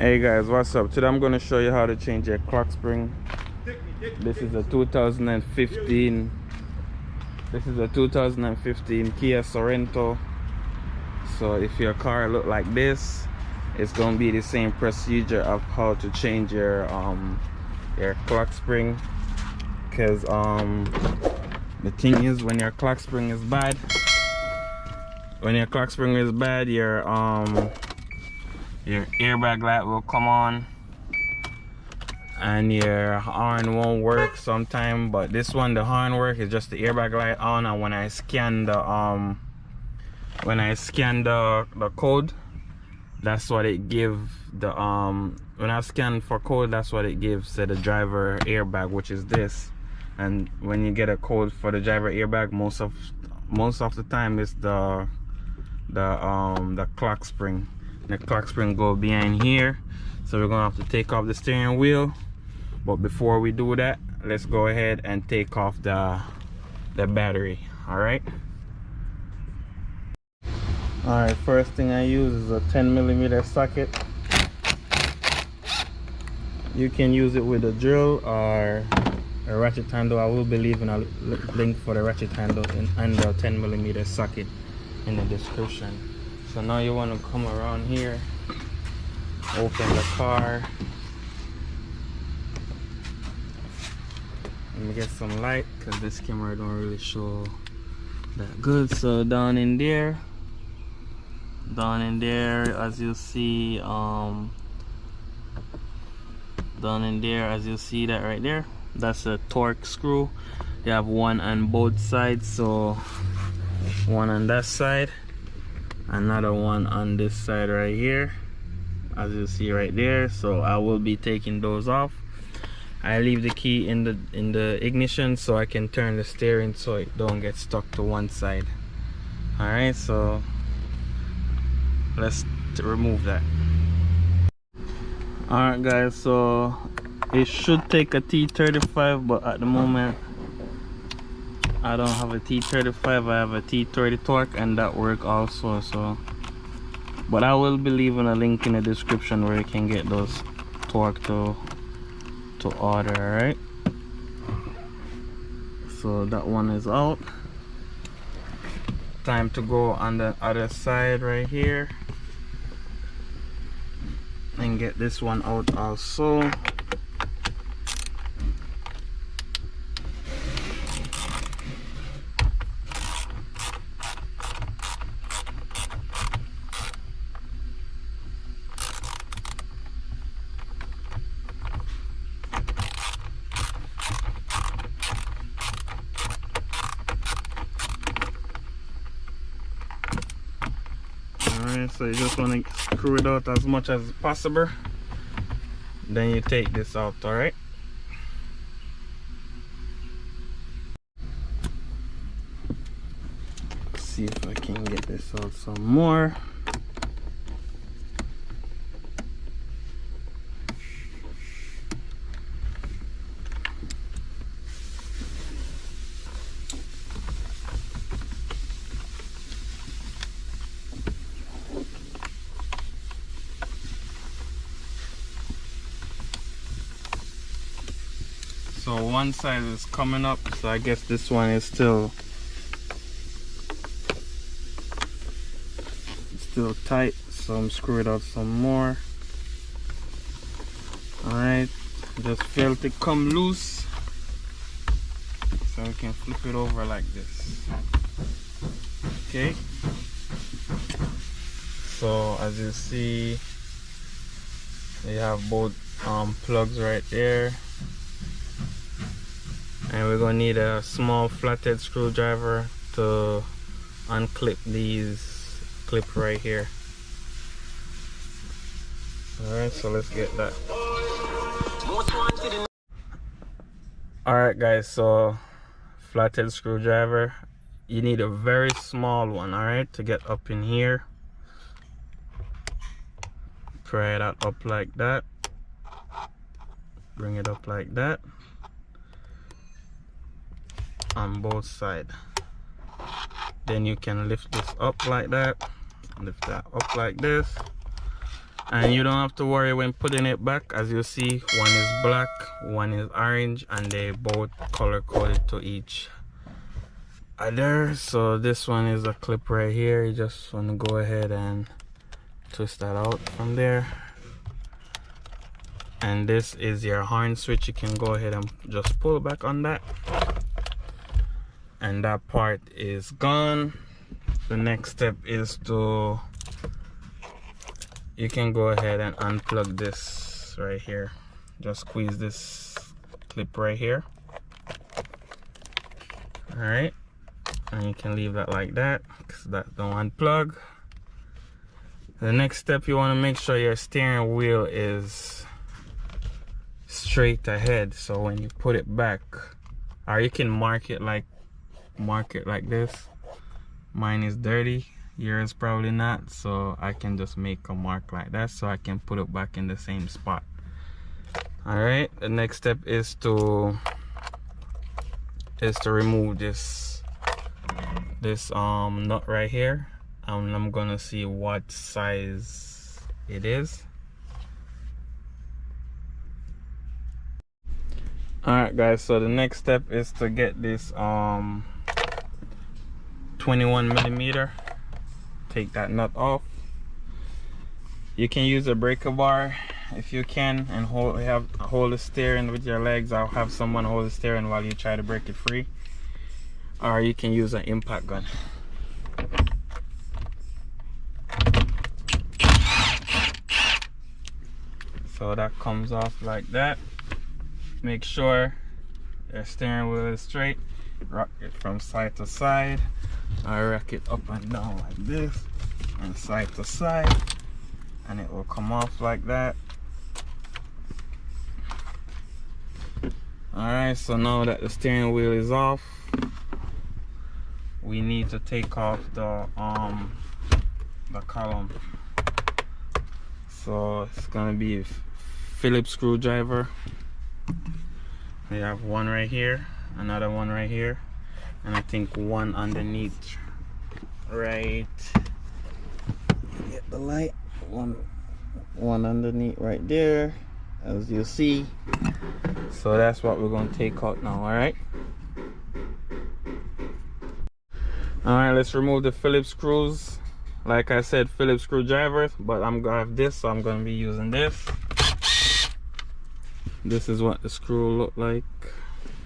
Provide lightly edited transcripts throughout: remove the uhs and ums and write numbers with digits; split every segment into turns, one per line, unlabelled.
Hey guys, what's up? Today I'm going to show you how to change your clock spring. This is a 2015 Kia Sorento. So if your car look like this, it's going to be the same procedure of how to change your clock spring. Because the thing is, when your clock spring is bad, your airbag light will come on and your horn won't work sometime. But this one, the horn work, is just the airbag light on. And when I scan the code, that's what it gives. The when I scan for code, that's what it gives to the driver airbag, which is this. And when you get a code for the driver airbag, most of the time it's the clock spring. The clock spring go behind here, so we're gonna have to take off the steering wheel. But before we do that, let's go ahead and take off the battery. All right, first thing I use is a 10mm socket. You can use it with a drill or a ratchet handle. I will be leaving a link for the ratchet handle and the 10mm socket in the description. So now you want to come around here, open the car. Let me get some light because this camera don't really show that good. So down in there, as you see, that right there, that's a torque screw. You have one on both sides, so one on that side, another one on this side right here, as you see right there. So I will be taking those off. I leave the key in the ignition so I can turn the steering so it don't get stuck to one side. All right, so let's remove that. All right guys, so it should take a T35, but at the moment I don't have a T35. I have a T30 torque, and that work also. So, but I will be leaving a link in the description where you can get those torque to order. All right, so that one is out. Time to go on the other side right here and get this one out also. Alright, so you just want to screw it out as much as possible, then you take this out. Alright, see if I can get this out some more. So one side is coming up, so I guess this one is still tight, so I'm screwing it out some more. Alright, just felt it come loose, so we can flip it over like this. Okay, so as you see, you have both plugs right there. And we're gonna need a small flathead screwdriver to unclip these clip right here. Alright, so let's get that. Alright guys, so flathead screwdriver, you need a very small one, alright, to get up in here. Pry that up like that. Bring it up like that. On both sides. Then you can lift this up like that, lift that up like this, And you don't have to worry when putting it back. As you see, one is black, one is orange, and they both color coded to each other. So this one is a clip right here. You just want to go ahead and twist that out from there. And this is your horn switch. You can go ahead and just pull back on that, and that part is gone. The next step is to, you can go ahead and unplug this right here. Just squeeze this clip right here. All right, and you can leave that like that because that don't unplug. The next step, you want to make sure your steering wheel is straight ahead. So when you put it back, or you can mark it like this. Mine is dirty, yours probably not, so I can just make a mark like that so I can put it back in the same spot. All right, the next step is to remove this nut right here, and I'm gonna see what size it is. All right guys, so the next step is to get this 21 millimeter. Take that nut off. You can use a breaker bar if you can, and hold the steering with your legs. I'll have someone hold the steering while you try to break it free, or you can use an impact gun. So that comes off like that. Make sure your steering wheel is straight. Rock it from side to side. I rock it up and down like this, and side to side, and it will come off like that. Alright, so now that the steering wheel is off, we need to take off the column. So it's gonna be a Phillips screwdriver. We have one right here, another one right here, and I think one underneath right, get the light, one underneath right there, as you see. So that's what we're going to take out now. All right, let's remove the Phillips screws. Like I said, Phillips screwdrivers, but I'm gonna have this, so I'm going to be using this. This is what the screw look like.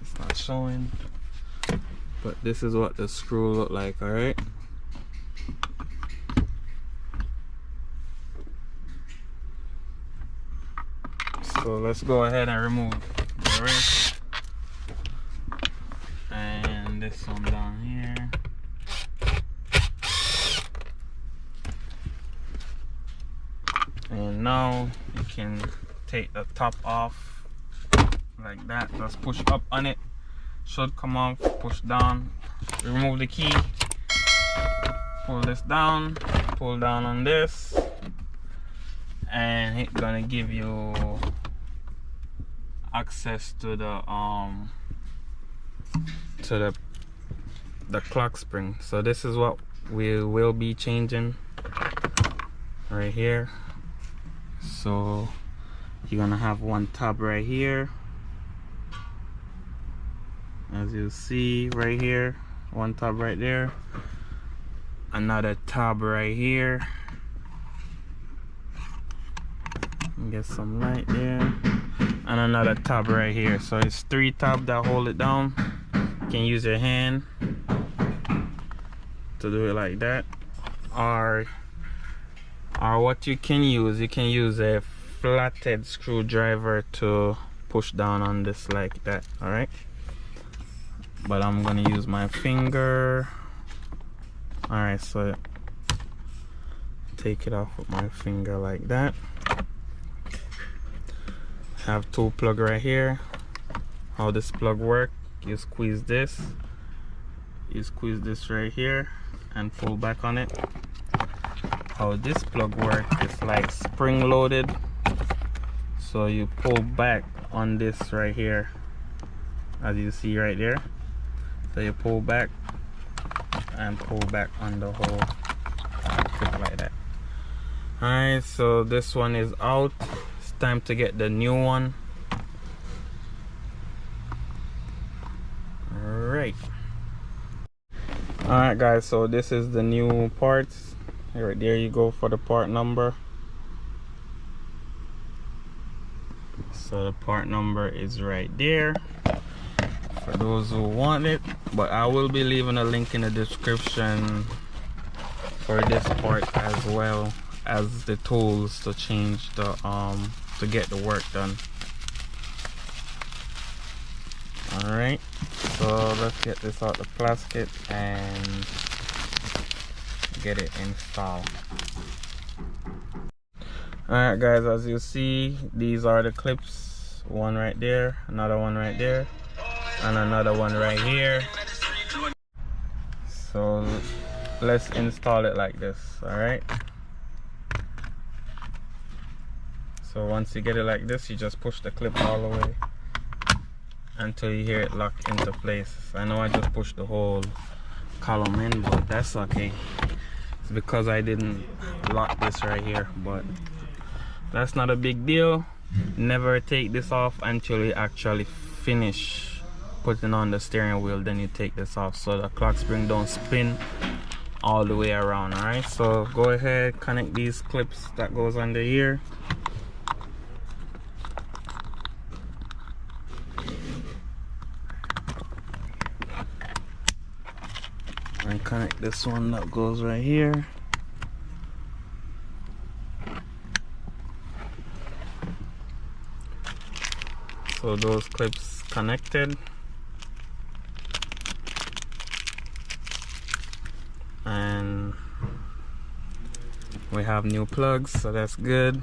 It's not showing, but this is what the screw look like. All right, so let's go ahead and remove the rest, and this one down here. And now you can take the top off like that. Just push up on it, should come off. Push down, remove the key, pull this down, pull down on this, and it's gonna give you access to the clock spring. So this is what we will be changing right here. So you're gonna have one tab right here, as you see right here, one tab right there, another tab right here, get some light there, and another tab right here. So it's 3 tabs that hold it down. You can use your hand to do it like that, or what you can use a flathead screwdriver to push down on this like that. All right, but I'm gonna use my finger. All right, so take it off with my finger like that. Have 2 plug right here. How this plug work, you squeeze this right here and pull back on it. How this plug work is like spring loaded, so you pull back on this right here, as you see right there. So you pull back and pull back on the whole clip like that. Alright, so this one is out. It's time to get the new one. Alright. Alright guys, so this is the new parts. Here, there you go for the part number. So the part number is right there for those who want it, but I will be leaving a link in the description for this part as well as the tools to change the to get the work done. All right, so let's get this out the plastic and get it installed. Alright guys, as you see, these are the clips. One right there, another one right there, and another one right here. So let's install it like this. Alright, so once you get it like this, you just push the clip all the way until you hear it lock into place. I know I just pushed the whole column in, but that's okay. It's because I didn't lock this right here, but that's not a big deal. Never take this off until you actually finish putting on the steering wheel. Then you take this off so the clock spring don't spin all the way around. All right, so go ahead, connect these clips that goes under here. And connect this one that goes right here. So those clips connected, and we have new plugs, so that's good.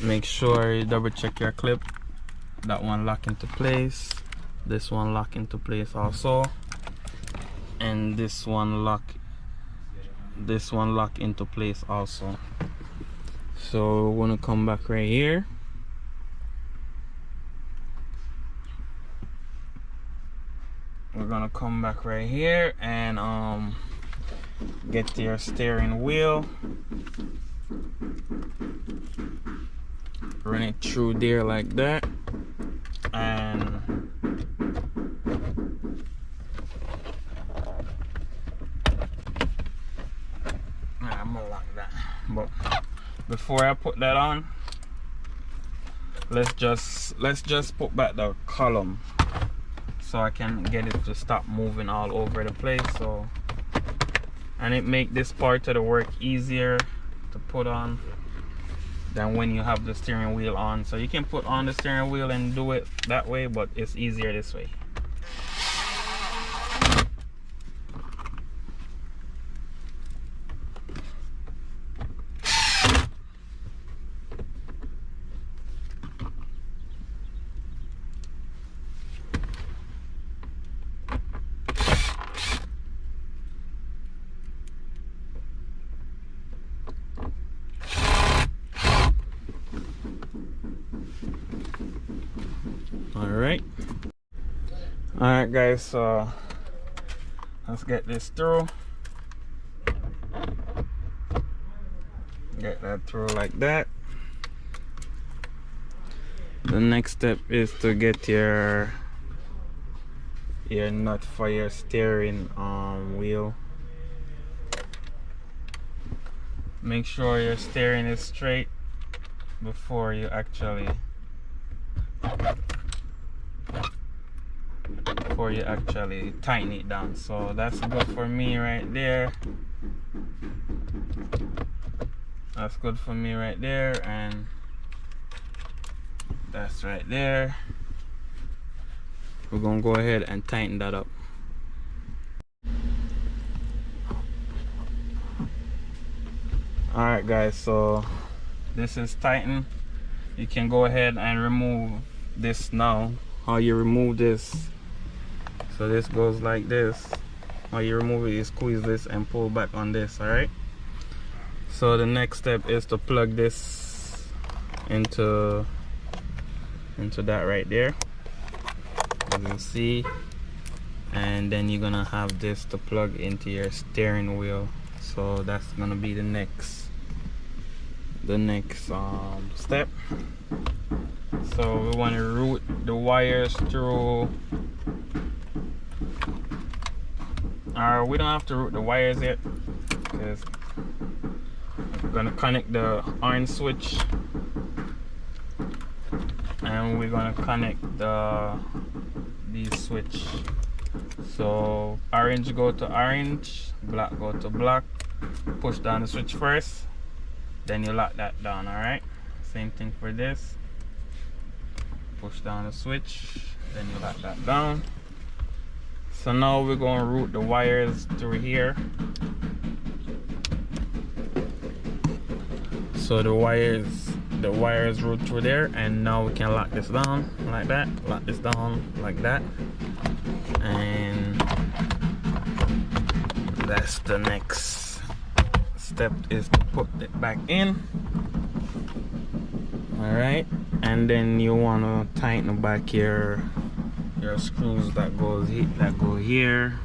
Make sure you double check your clip. That one lock into place, this one lock into place also, and this one lock into place also. So we're gonna come back right here. We're gonna come back right here and get your steering wheel, run it through there like that, and I'm gonna lock that. But before I put that on, let's just put back the column so I can get it to stop moving all over the place. So, and it make this part of the work easier to put on than when you have the steering wheel on. So you can put on the steering wheel and do it that way, but it's easier this way. Alright guys, so let's get this through. Get that through like that. The next step is to get your nut for your steering wheel. Make sure your steering is straight before you actually tighten it down. So that's good for me right there. That's good for me right there, and that's right there. We're gonna go ahead and tighten that up. Alright guys, so this is tightened. You can go ahead and remove this now. How you remove this, so this goes like this. How you remove it is squeeze this and pull back on this. Alright, so the next step is to plug this into that right there, as you see, and then you're gonna have this to plug into your steering wheel. So that's gonna be the next the next step. So we want to route the wires through, or we don't have to route the wires yet, because we're gonna connect the orange switch, and we're gonna connect the switch. So orange go to orange, black go to black. Push down the switch first, then you lock that down. All right, same thing for this. Push down the switch, then you lock that down. So now we're going to route the wires through here. So the wires route through there, and now we can lock this down like that, lock this down like that, and that's the next step, is to put it back in. All right, and then you want to tighten back your screws that go here.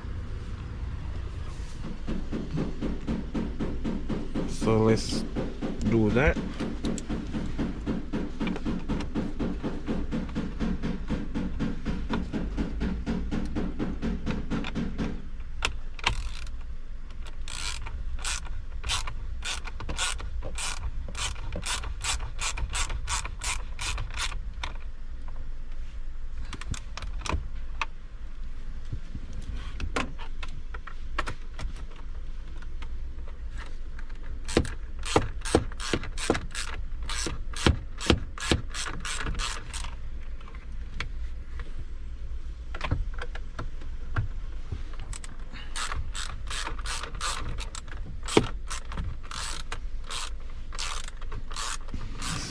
So let's do that.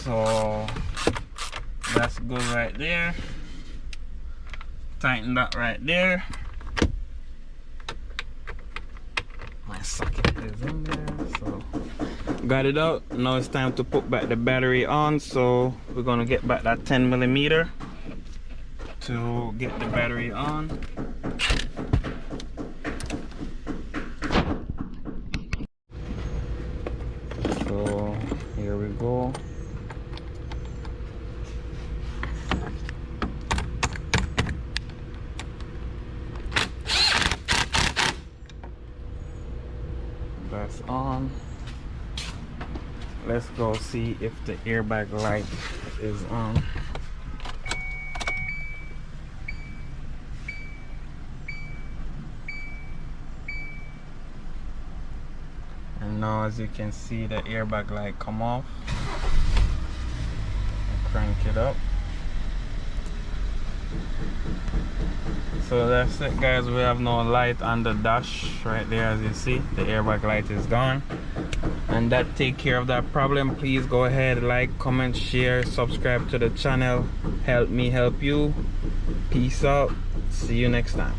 So that's good right there. Tighten that right there. My socket is in there. So got it out. Now it's time to put back the battery on. So we're gonna get back that 10mm to get the battery on. So here we go. That's on. Let's go see if the airbag light is on. And now as you can see, the airbag light come off. I'll crank it up. So that's it, guys. We have no light on the dash right there. As you see, the airbag light is gone, and that take care of that problem. Please go ahead, like, comment, share, subscribe to the channel. Help me help you. Peace out. See you next time.